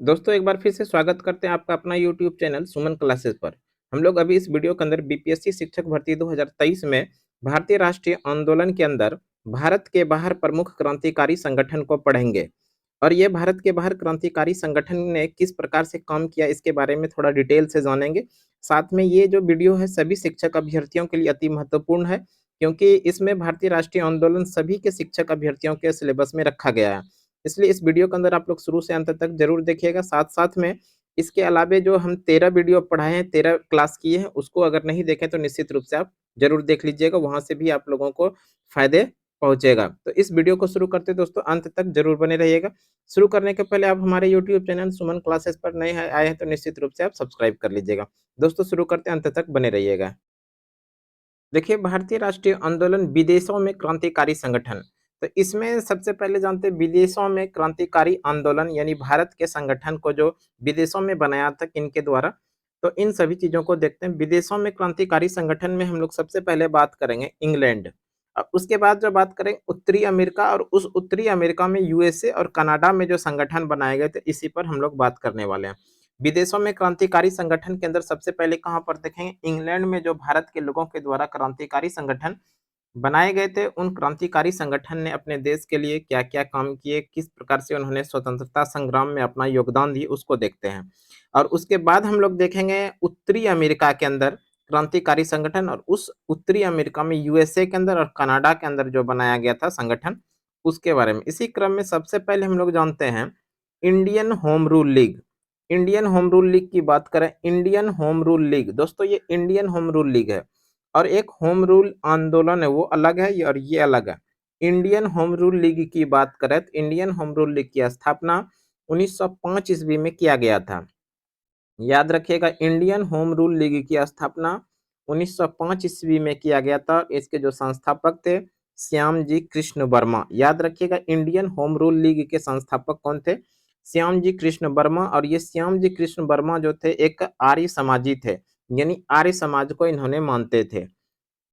दोस्तों एक बार फिर से स्वागत करते हैं आपका अपना यूट्यूब चैनल सुमन क्लासेस पर। हम लोग अभी इस वीडियो के अंदर बीपीएससी शिक्षक भर्ती 2023 में भारतीय राष्ट्रीय आंदोलन के अंदर भारत के बाहर प्रमुख क्रांतिकारी संगठन को पढ़ेंगे और ये भारत के बाहर क्रांतिकारी संगठन ने किस प्रकार से काम किया इसके बारे में थोड़ा डिटेल से जानेंगे। साथ में ये जो वीडियो है सभी शिक्षक अभ्यर्थियों के लिए अति महत्वपूर्ण है क्योंकि इसमें भारतीय राष्ट्रीय आंदोलन सभी के शिक्षक अभ्यर्थियों के सिलेबस में रखा गया है। इसलिए इस वीडियो के अंदर आप लोग शुरू से अंत तक ज़रूर देखिएगा। साथ-साथ में इसके अलावे जो हम 13 वीडियो पढ़ाए हैं, 13 क्लास किए हैं, उसको अगर नहीं देखें तो निश्चित रूप से आप ज़रूर देख लीजिएगा, वहाँ से भी आप लोगों को फ़ायदे पहुँचेगा। तो इस वीडियो को शुरू करते हैं दोस्तों, अंत तक ज़रूर बने रहिएगा। शुरू करने के पहले आप हमारे यूट्यूब चैनल सुमन क्लासेस पर नए हैं आए हैं तो निश्चित रूप से आप सब्सक्राइब कर लीजिएगा। दोस्तों शुरू करते हैं, अंत तक बने रहिएगा। देखिए, भारतीय राष्ट्रीय आंदोलन विदेशों में क्रांतिकारी संगठन। तो इसमें सबसे पहले जानते हैं विदेशों में क्रांतिकारी आंदोलन यानी भारत के संगठन को जो विदेशों में बनाया था किनके द्वारा, तो इन सभी चीज़ों को देखते हैं। विदेशों में क्रांतिकारी संगठन में हम लोग सबसे पहले बात करेंगे इंग्लैंड। उसके बाद जो बात करें उत्तरी अमेरिका और उस उत्तरी अमेरिका में यूएसए और कनाडा में जो संगठन बनाए गए थे, इसी पर हम लोग बात करने वाले हैं। विदेशों में क्रांतिकारी संगठन के अंदर सबसे पहले कहाँ पर देखेंगे, इंग्लैंड में जो भारत के लोगों के द्वारा क्रांतिकारी संगठन बनाए गए थे, उन क्रांतिकारी संगठन ने अपने देश के लिए क्या-क्या काम किए, किस प्रकार से उन्होंने स्वतंत्रता संग्राम में अपना योगदान दिए, उसको देखते हैं। और उसके बाद हम लोग देखेंगे उत्तरी अमेरिका के अंदर क्रांतिकारी संगठन और उस उत्तरी अमेरिका में यूएसए के अंदर और कनाडा के अंदर जो बनाया गया था संगठन, उसके बारे में। इसी क्रम में सबसे पहले हम लोग जानते हैं Indian home rule league. Indian home rule league की बात करें, इंडियन होम रूल लीग दोस्तों ये इंडियन होम रूल लीग है और एक होम रूल आंदोलन है वो अलग है और ये अलग है। इंडियन होम रूल लीग की बात करें तो इंडियन होम रूल लीग की स्थापना 1905 ईस्वी में किया गया था। याद रखिएगा इंडियन होम रूल लीग की स्थापना 1905 ईस्वी में किया गया था। इसके जो संस्थापक थे श्याम जी कृष्ण वर्मा। याद रखिएगा इंडियन होम रूल लीग के संस्थापक कौन थे, श्याम जी कृष्ण वर्मा। और ये श्याम जी कृष्ण वर्मा जो थे एक आर्य समाजी थे, यानी आर्य समाज को इन्होंने मानते थे।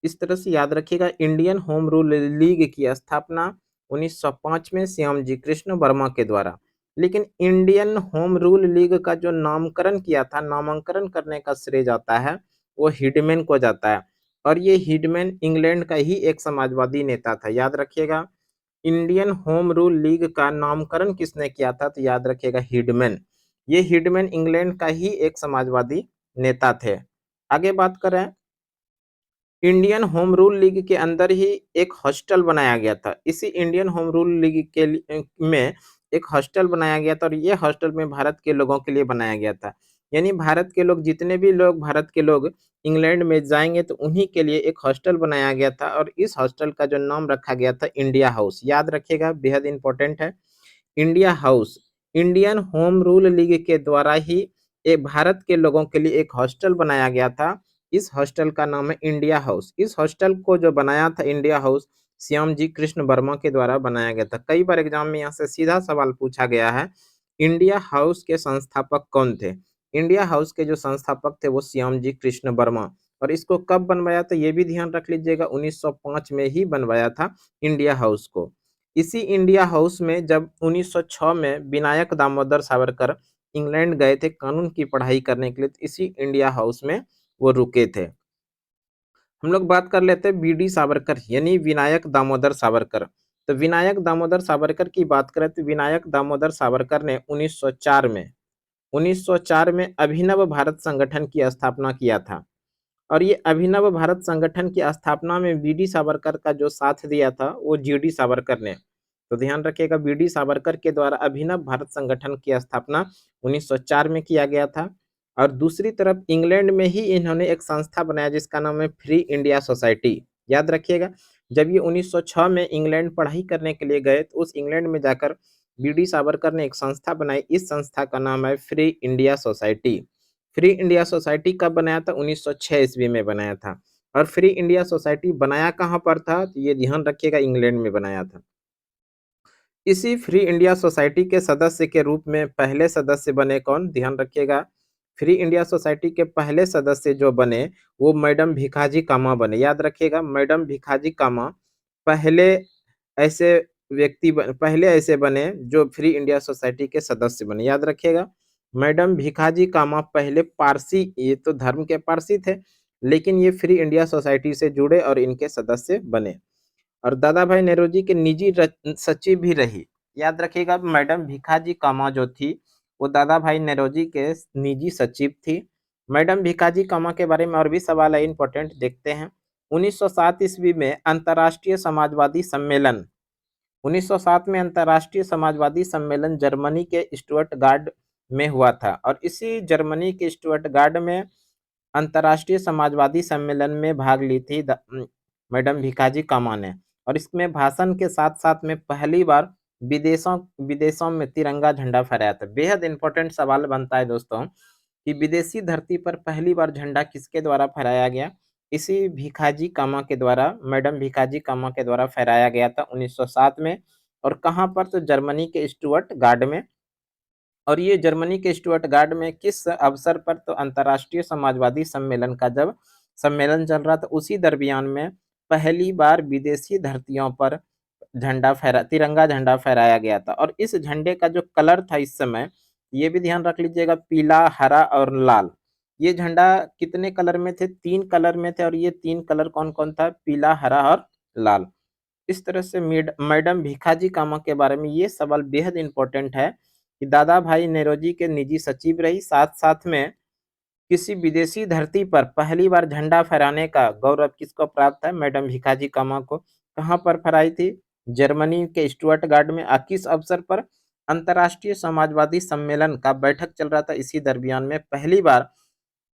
इस तरह से याद रखिएगा इंडियन होम रूल लीग की स्थापना 1905 में श्याम जी कृष्ण वर्मा के द्वारा। लेकिन इंडियन होम रूल लीग का जो नामकरण किया था, नामांकन करने का श्रेय जाता है वो हिडमैन को जाता है और ये हिडमैन इंग्लैंड का ही एक समाजवादी नेता था। याद रखिएगा इंडियन होम रूल लीग का नामकरण किसने किया था, तो याद रखिएगा हिडमैन। ये हिडमैन इंग्लैंड का ही एक समाजवादी नेता थे। आगे बात करें, इंडियन होम रूल लीग के अंदर ही एक हॉस्टल बनाया गया था। इसी इंडियन होम रूल लीग के में एक हॉस्टल बनाया गया था और ये हॉस्टल में भारत के लोगों के लिए बनाया गया था। यानी भारत के लोग जितने भी लोग भारत के लोग इंग्लैंड में जाएँगे तो उन्हीं के लिए एक हॉस्टल बनाया गया था और इस हॉस्टल का जो नाम रखा गया था इंडिया हाउस। याद रखिएगा बेहद इम्पोर्टेंट है। India house, Indian home rule league के द्वारा ही भारत के लोगों के लिए एक हॉस्टल बनाया गया था। इस हॉस्टल का नाम है इंडिया हाउस। इस हॉस्टल को जो बनाया था इंडिया हाउस, श्याम जी कृष्ण वर्मा के द्वारा बनाया गया था। कई बार एग्जाम में यहाँ से सीधा सवाल पूछा गया है, इंडिया हाउस के संस्थापक कौन थे? इंडिया हाउस के जो संस्थापक थे वो श्याम जी कृष्ण वर्मा। और इसको कब बनवाया था ये भी ध्यान रख लीजिएगा, 1905 में ही बनवाया था इंडिया हाउस को। इसी इंडिया हाउस में जब 1906 में विनायक दामोदर सावरकर इंग्लैंड गए थे कानून की पढ़ाई करने के लिए, तो इसी इंडिया हाउस में वो रुके थे। हम लोग बात कर लेते हैं बीडी सावरकर यानी विनायक दामोदर सावरकर। तो विनायक दामोदर सावरकर की बात करें तो विनायक दामोदर सावरकर ने 1904 में अभिनव भारत संगठन की स्थापना किया था और ये अभिनव भारत संगठन की स्थापना में बीडी सावरकर का जो साथ दिया था वो जीडी सावरकर ने। तो ध्यान रखिएगा बीडी सावरकर के द्वारा अभिनव भारत संगठन की स्थापना 1904 में किया गया था। और दूसरी तरफ इंग्लैंड में ही इन्होंने एक संस्था बनाया जिसका नाम है फ्री इंडिया सोसाइटी। याद रखिएगा जब ये 1906 में इंग्लैंड पढ़ाई करने के लिए गए तो उस इंग्लैंड में जाकर बीडी सावरकर ने एक संस्था बनाई। इस संस्था का नाम है free India society. Free India society कब बनाया था, 1906 ईस्वी में बनाया था। और फ्री इंडिया सोसाइटी बनाया कहाँ पर था, तो ये ध्यान रखिएगा इंग्लैंड में बनाया था। इसी फ्री इंडिया सोसाइटी के सदस्य के रूप में पहले सदस्य बने कौन, ध्यान रखिएगा फ्री इंडिया सोसाइटी के पहले सदस्य जो बने वो मैडम भीखाजी कामा बने। याद रखिएगा मैडम भीखाजी कामा पहले ऐसे पहले ऐसे बने जो फ्री इंडिया सोसाइटी के सदस्य बने, याद रखिएगा। मैडम भीखाजी कामा पहले पारसी, ये तो धर्म के पारसी थे, लेकिन ये फ्री इंडिया सोसाइटी से जुड़े और इनके सदस्य बने। और दादा भाई नेहरू की निजी सचिव भी रही, याद रखिएगा। मैडम भीखाजी कामा जो थी वो दादा भाई नेहरू के निजी सचिव थी। मैडम भीखाजी कामा के बारे में और भी सवाल है इंपॉर्टेंट, देखते हैं। 1907 ईस्वी में अंतर्राष्ट्रीय समाजवादी सम्मेलन, 1907 में अंतर्राष्ट्रीय समाजवादी सम्मेलन जर्मनी के स्टुटगार्ट में हुआ था, और इसी जर्मनी के स्टुटगार्ट में अंतर्राष्ट्रीय समाजवादी सम्मेलन में भाग ली थी मैडम भीखाजी कामा ने। और इसमें भाषण के साथ साथ में पहली बार विदेशों विदेशों में तिरंगा झंडा फहराया था। बेहद इंपॉर्टेंट सवाल बनता है दोस्तों कि विदेशी धरती पर पहली बार झंडा किसके द्वारा फहराया गया? इसी भीखाजी कामा के द्वारा, मैडम भीखाजी कामा के द्वारा फहराया गया था 1907 में। और कहाँ पर? तो जर्मनी के स्टुटगार्ट में। और ये जर्मनी के स्टुटगार्ट में किस अवसर पर? तो अंतर्राष्ट्रीय समाजवादी सम्मेलन का जब सम्मेलन चल रहा था उसी दरमियान में पहली बार विदेशी धरतियों पर तिरंगा झंडा फहराया गया था। और इस झंडे का जो कलर था इस समय, ये भी ध्यान रख लीजिएगा, पीला, हरा और लाल। ये झंडा कितने कलर में थे? 3 कलर में थे। और ये 3 कलर कौन कौन था? पीला, हरा और लाल। इस तरह से मैडम भीखाजी कामा के बारे में ये सवाल बेहद इंपॉर्टेंट है कि दादा भाई नेरोजी के निजी सचिव रही, साथ साथ में किसी विदेशी धरती पर पहली बार झंडा फहराने का गौरव किसको प्राप्त है? मैडम भीखाजी कामा को। कहाँ पर फहराई थी? जर्मनी के स्टुटगार्ट में। किस अवसर पर? अंतर्राष्ट्रीय समाजवादी सम्मेलन का बैठक चल रहा था, इसी दरमियान में पहली बार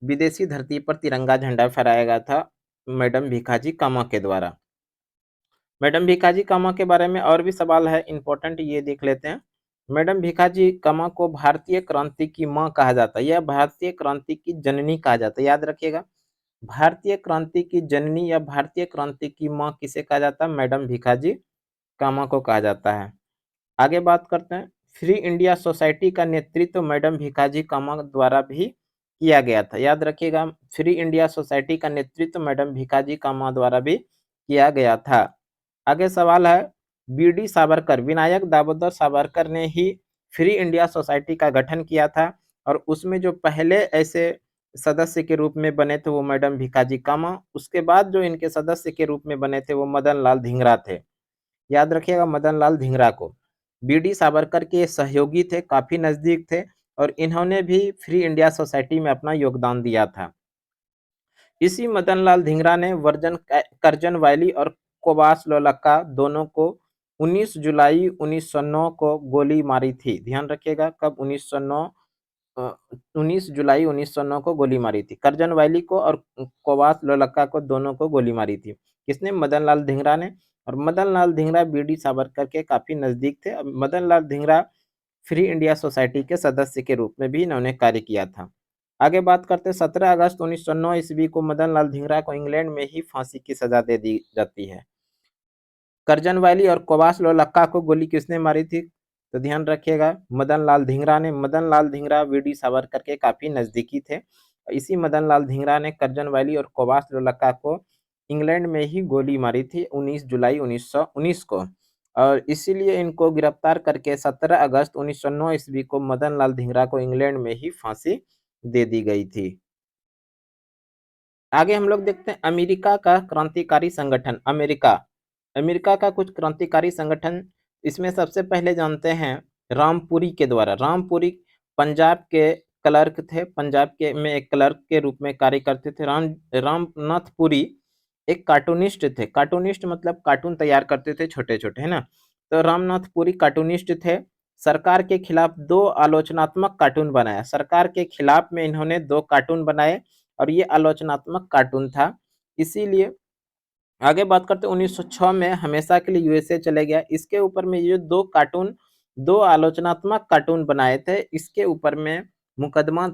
विदेशी धरती पर तिरंगा झंडा फहराया गया था मैडम भीखाजी कामा के द्वारा। मैडम भीखाजी कामा के बारे में और भी सवाल है इंपॉर्टेंट, ये देख लेते हैं। मैडम भीखाजी कामा को भारतीय क्रांति की मां कहा जाता है, यह भारतीय क्रांति की जननी कहा जाता है, याद रखिएगा। भारतीय क्रांति की जननी या भारतीय क्रांति की मां किसे कहा जाता है? मैडम भीखाजी कामा को कहा जाता है। आगे बात करते हैं। फ्री इंडिया सोसाइटी का नेतृत्व मैडम भीखाजी कामा द्वारा भी किया गया था, याद रखिएगा। फ्री इंडिया सोसाइटी का नेतृत्व मैडम भीखाजी कामा द्वारा भी किया गया था। आगे सवाल है, बीडी सावरकर, विनायक दामोदर सावरकर ने ही फ्री इंडिया सोसाइटी का गठन किया था। और उसमें जो पहले ऐसे सदस्य के रूप में बने थे वो मैडम भीखाजी कामा। उसके बाद जो इनके सदस्य के रूप में बने थे वो मदन लाल धिंगरा थे, याद रखिएगा, मदन लाल धिंगरा को। बीडी सावरकर के सहयोगी थे, काफी नजदीक थे, और इन्होंने भी फ्री इंडिया सोसाइटी में अपना योगदान दिया था। इसी मदन लाल धिंगरा ने करजन वैली और कोबास लोलक्का दोनों को 19 जुलाई 1909 को गोली मारी थी, ध्यान रखिएगा। कब? 1909, 19 जुलाई 1909 को गोली मारी थी। करजन वैली को और कोबास लोलक्का को, दोनों को गोली मारी थी। किसने? मदन लाल धिंगरा ने। और मदन लाल धिंगरा बीडी सावरकर के काफी नजदीक थे। Madan Lal Dhingra free India society के सदस्य के रूप में भी इन्होंने कार्य किया था। आगे बात करते हैं। 17 अगस्त 1909 ईस्वी को मदन लाल धिंगरा को इंग्लैंड में ही फांसी की सजा दे दी जाती है। करजन वैली और कोबास लोलक्का को गोली किसने मारी थी? तो ध्यान रखिएगा, मदन लाल धिंगरा ने। मदन लाल धिंगरा वीडी सावरकर के काफी नजदीकी थे। इसी मदन लाल धिंगरा ने करजन वैली और कोबास लोलक्का को इंग्लैंड में ही गोली मारी थी 19 जुलाई 1919 को। और इसीलिए इनको गिरफ्तार करके 17 अगस्त 1909 ईस्वी को मदन लाल धिंगरा को इंग्लैंड में ही फांसी दे दी गई थी। आगे हम लोग देखते हैं अमेरिका का क्रांतिकारी संगठन। अमेरिका, अमेरिका का कुछ क्रांतिकारी संगठन, इसमें सबसे पहले जानते हैं रामपुरी के द्वारा। रामपुरी पंजाब के क्लर्क थे, पंजाब के में एक क्लर्क के रूप में कार्य करते थे। रामनाथ पुरी एक कार्टूनिस्ट थे। कार्टूनिस्ट मतलब कार्टून तैयार करते थे छोटे छोटे, है ना। तो रामनाथ पुरी कार्टूनिस्ट थे। सरकार के खिलाफ 2 आलोचनात्मक कार्टून बनाया। सरकार के खिलाफ में इन्होंने 2 कार्टून बनाए और ये आलोचनात्मक कार्टून था। इसीलिए आगे बात करते हैं 1906 में हमेशा के लिए यूएसए चले गया। इसके ऊपर में ये 2 कार्टून, 2 आलोचनात्मक कार्टून बनाए थे, इसके ऊपर में मुकदमा,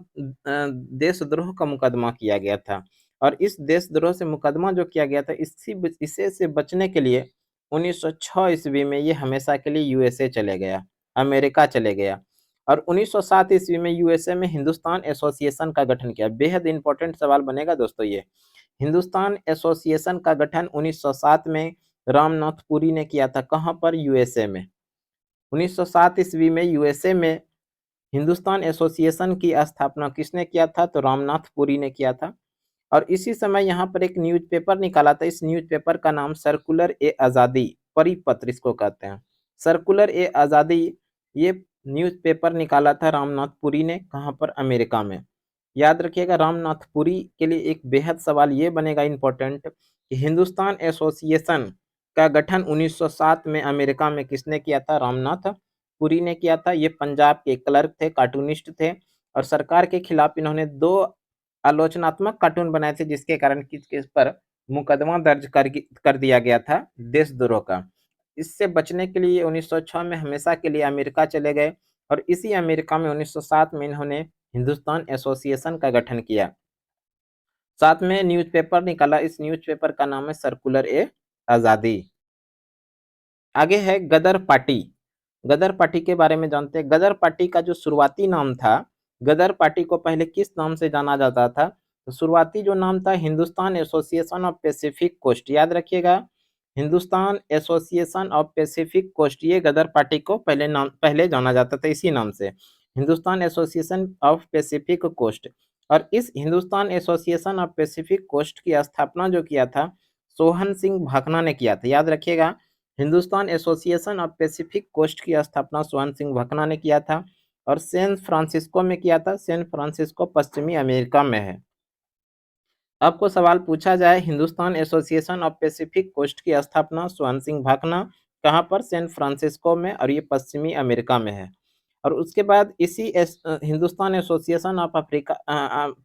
देशद्रोह का मुकदमा किया गया था। और इस देशद्रोह से मुकदमा जो किया गया था, इसे से बचने के लिए 1906 ईस्वी में ये हमेशा के लिए यूएसए चले गया, अमेरिका चले गया। और 1907 ईस्वी में यूएसए में हिंदुस्तान एसोसिएशन का गठन किया। बेहद इंपॉर्टेंट सवाल बनेगा दोस्तों ये। हिंदुस्तान एसोसिएशन का गठन 1907 में रामनाथ पुरी ने किया था। कहाँ पर? यूएसए में। 1907 ईस्वी में यूएसए में हिंदुस्तान एसोसिएशन की स्थापना किसने किया था? तो रामनाथ पुरी ने किया था। और इसी समय यहाँ पर एक न्यूज़पेपर निकाला था। इस न्यूज़पेपर का नाम सर्कुलर ए आज़ादी, परिपत्र इसको कहते हैं। सर्कुलर ए आज़ादी, ये न्यूज़पेपर निकाला था रामनाथ पुरी ने। कहाँ पर? अमेरिका में। याद रखिएगा, रामनाथ पुरी के लिए एक बेहद सवाल ये बनेगा इम्पोर्टेंट कि हिंदुस्तान एसोसिएशन का गठन 1907 में अमेरिका में किसने किया था? रामनाथ पुरी ने किया था। ये पंजाब के क्लर्क थे, कार्टूनिस्ट थे, और सरकार के खिलाफ इन्होंने 2 आलोचनात्मक कार्टून बनाए थे, जिसके कारण किसके पर मुकदमा दर्ज कर दिया गया था, देशद्रोह का। इससे बचने के लिए 1906 में हमेशा के लिए अमेरिका चले गए, और इसी अमेरिका में 1907 में इन्होंने हिंदुस्तान एसोसिएशन का गठन किया। साथ में न्यूज़पेपर निकाला। इस न्यूज़पेपर का नाम है सर्कुलर ए आज़ादी। आगे है गदर पार्टी। गदर पार्टी के बारे में जानते हैं। गदर पार्टी का जो शुरुआती नाम था, गदर पार्टी को पहले किस नाम से जाना जाता था? तो शुरुआती जो नाम था, Hindustan association of Pacific coast. याद रखिएगा, Hindustan association of Pacific coast, ये गदर पार्टी को पहले जाना जाता था इसी नाम से, Hindustan association of Pacific coast. और इस Hindustan association of Pacific coast की स्थापना जो किया था, सोहन सिंह भाकना ने किया था। याद रखिएगा, Hindustan association of Pacific coast की स्थापना सोहन सिंह भकना ने किया था, और सैन फ्रांसिस्को में किया था। सैन फ्रांसिस्को पश्चिमी अमेरिका में है। आपको सवाल पूछा जाए, Hindustan association of Pacific coast की स्थापना सोहन सिंह भाकना, कहाँ पर? सैन फ्रांसिस्को में, और ये पश्चिमी अमेरिका में है। और उसके बाद इसी Hindustan association of Africa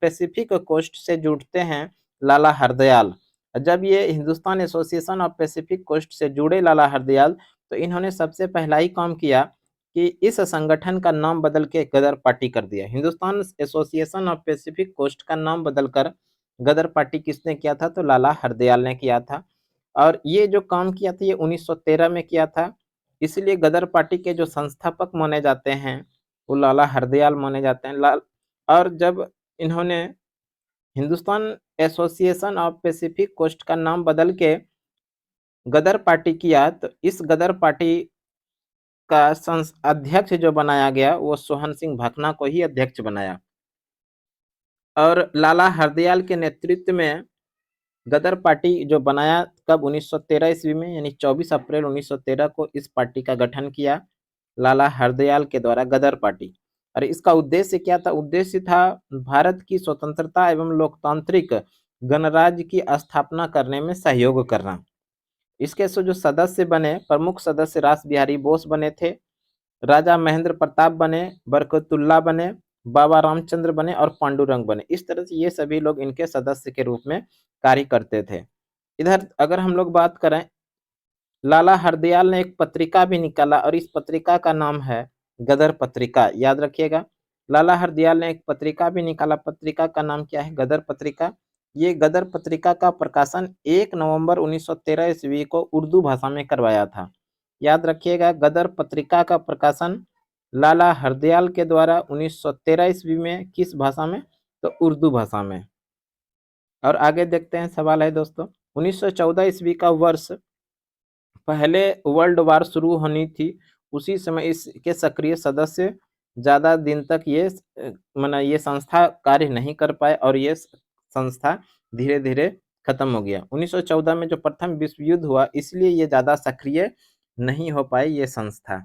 Pacific coast से जुड़ते हैं लाला हरदयाल। जब ये Hindustan association of Pacific coast से जुड़े लाला हरदयाल, तो इन्होंने सबसे पहला ही काम किया कि इस संगठन का नाम बदल के गदर पार्टी कर दिया। Hindustan association of Pacific coast का नाम बदलकर गदर पार्टी किसने किया था? तो लाला हरदयाल ने किया था। और ये जो काम किया था, ये 1913 में किया था। इसलिए गदर पार्टी के जो संस्थापक माने जाते हैं, वो लाला हरदयाल माने जाते हैं। लाल और जब इन्होंने Hindustan association of Pacific coast का नाम बदल के गदर पार्टी किया, तो इस गदर पार्टी का अध्यक्ष जो बनाया गया, वो सोहन सिंह भाकना को ही अध्यक्ष बनाया। और लाला हरदयाल के नेतृत्व में गदर पार्टी जो बनाया, कब? 1913 ईस्वी में, यानी 24 अप्रैल 1913 को इस पार्टी का गठन किया लाला हरदयाल के द्वारा, गदर पार्टी। और इसका उद्देश्य क्या था? उद्देश्य था भारत की स्वतंत्रता एवं लोकतांत्रिक गणराज्य की स्थापना करने में सहयोग करना। इसके जो सदस्य बने, प्रमुख सदस्य रास बिहारी बोस बने थे, राजा महेंद्र प्रताप बने, बरकतुल्ला बने, बाबा रामचंद्र बने, और पांडुरंग बने। इस तरह से ये सभी लोग इनके सदस्य के रूप में कार्य करते थे। इधर अगर हम लोग बात करें, लाला हरदयाल ने एक पत्रिका भी निकाला, और इस पत्रिका का नाम है गदर पत्रिका। याद रखिएगा, लाला हरदयाल ने एक पत्रिका भी निकाला। पत्रिका का नाम क्या है? गदर पत्रिका। ये गदर पत्रिका का प्रकाशन 1 नवंबर 1913 ईस्वी को उर्दू भाषा में करवाया था। याद रखिएगा, गदर पत्रिका का प्रकाशन लाला हरदयाल के द्वारा 1913 ईस्वी में किस भाषा में? तो उर्दू भाषा में। और आगे देखते हैं, सवाल है दोस्तों, 1914 ईस्वी का वर्ष, पहले वर्ल्ड वार शुरू होनी थी, उसी समय इसके सक्रिय सदस्य ज़्यादा दिन तक ये संस्था कार्य नहीं कर पाए, और ये संस्था धीरे धीरे खत्म हो गया। 1914 में जो प्रथम विश्व युद्ध हुआ, इसलिए ये ज़्यादा सक्रिय नहीं हो पाई ये संस्था।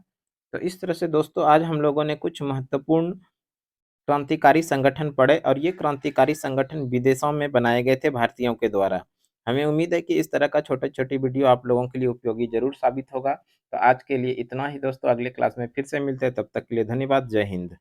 तो इस तरह से दोस्तों, आज हम लोगों ने कुछ महत्वपूर्ण क्रांतिकारी संगठन पढ़े, और ये क्रांतिकारी संगठन विदेशों में बनाए गए थे भारतीयों के द्वारा। हमें उम्मीद है कि इस तरह का छोटे-छोटे वीडियो आप लोगों के लिए उपयोगी ज़रूर साबित होगा। तो आज के लिए इतना ही दोस्तों, अगले क्लास में फिर से मिलते हैं, तब तक के लिए धन्यवाद। जय हिंद।